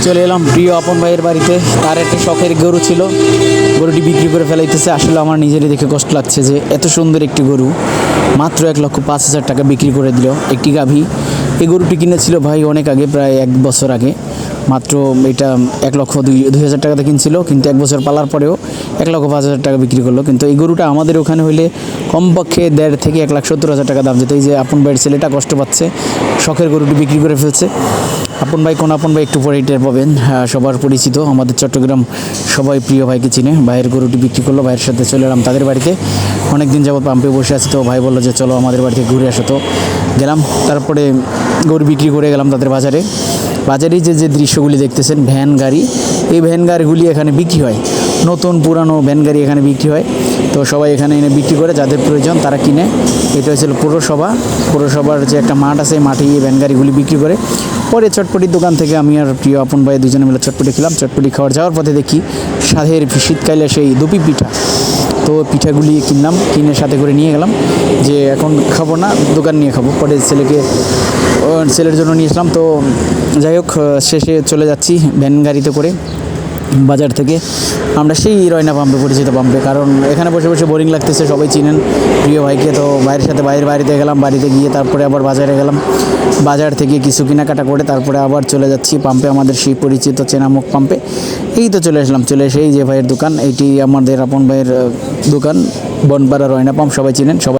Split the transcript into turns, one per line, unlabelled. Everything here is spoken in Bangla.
চলে এলাম প্রিয় আপন ভাইয়ের বাড়িতে। তার একটা শখের গরু ছিল, গরুটি বিক্রি করে ফেলাইতেছে। আসলে আমার নিজেরই দেখে কষ্ট লাগছে যে এত সুন্দর একটি গরু মাত্র 1,05,000 টাকা বিক্রি করে দিল। একটি গাভী, এই গরুটি কিনেছিল ভাই অনেক আগে, প্রায় 1 বছর আগে। মাত্র এটা 1,02,000 টাকাতে কিনছিল, কিন্তু 1 বছর পালার পরেও 1,05,000 টাকা বিক্রি করলো। কিন্তু এই গরুটা আমাদের ওখানে হইলে কমপক্ষে 1.5 থেকে 1,70,000 টাকা দাম যেত। এই যে আপন ভাইয়ের ছেলেটা কষ্ট পাচ্ছে, শখের গরুটি বিক্রি করে ফেলছে। আপন ভাই কোন আপন ভাই একটু পরে টের পাবেন। সবার পরিচিত, আমাদের চট্টগ্রাম সবাই প্রিয় ভাইকে চিনে। ভাইয়ের গরুটি বিক্রি করলো, ভাইয়ের সাথে চলে এলাম তাদের বাড়িতে। অনেক দিন যাবত পাম্পে বসে আছি, তো ভাই বললো যে চলো আমাদের বাড়িতে ঘুরে আসো। তো গেলাম, তারপরে গরু বিক্রি করে গেলাম তাদের বাজারে। বাজারে যে দৃশ্যগুলি দেখতেছেন, ভ্যান গাড়ি, এই ভ্যান গাড়িগুলি এখানে বিক্রি হয়। নতুন পুরানো ভ্যান গাড়ি এখানে বিক্রি হয়। তো সবাই এখানে এনে বিক্রি করে, যাদের প্রয়োজন তারা কিনে। এটা হচ্ছিল পৌরসভার যে একটা মাঠ আছে, মাঠে এই ভ্যান গাড়িগুলি বিক্রি করে। পরে চটপটির দোকান থেকে আমি আর প্রিয় আপন ভাই দুজনে মিলে চটপটি খেলাম। চটপটি খাওয়ার যাওয়ার পথে দেখি স্বাদের শীতকালে সেই দুপি পিঠা। তো পিঠাগুলি কিনলাম, কিনে সাথে করে নিয়ে গেলাম যে এখন খাবো না, দোকান নিয়ে খাবো। পরে ছেলের জন্য নিয়ে আসলাম। তো যাই হোক, শেষে চলে যাচ্ছি ভ্যান গাড়িতে করে বাজার থেকে আমরা সেই রয়না পাম্পে, পরিচিত পাম্পে। কারণ এখানে বসে বসে বোরিং লাগতেছে, সবাই চিনেন প্রিয় ভাইকে। তো ভাইয়ের সাথে ভাইয়ের বাড়িতে গেলাম, বাড়িতে গিয়ে তারপরে আবার বাজারে গেলাম। বাজার থেকে কিছু কেনাকাটা করে তারপরে আবার চলে যাচ্ছি পাম্পে, আমাদের সেই পরিচিত চেনামুখ পাম্পে। এই তো চলে আসলাম, চলে এসে এই যে ভাইয়ের দোকান, এইটি আমাদের আপন ভাইয়ের দোকান, বনপাড়া রয়না পাম্প, সবাই চিনেন। সবাই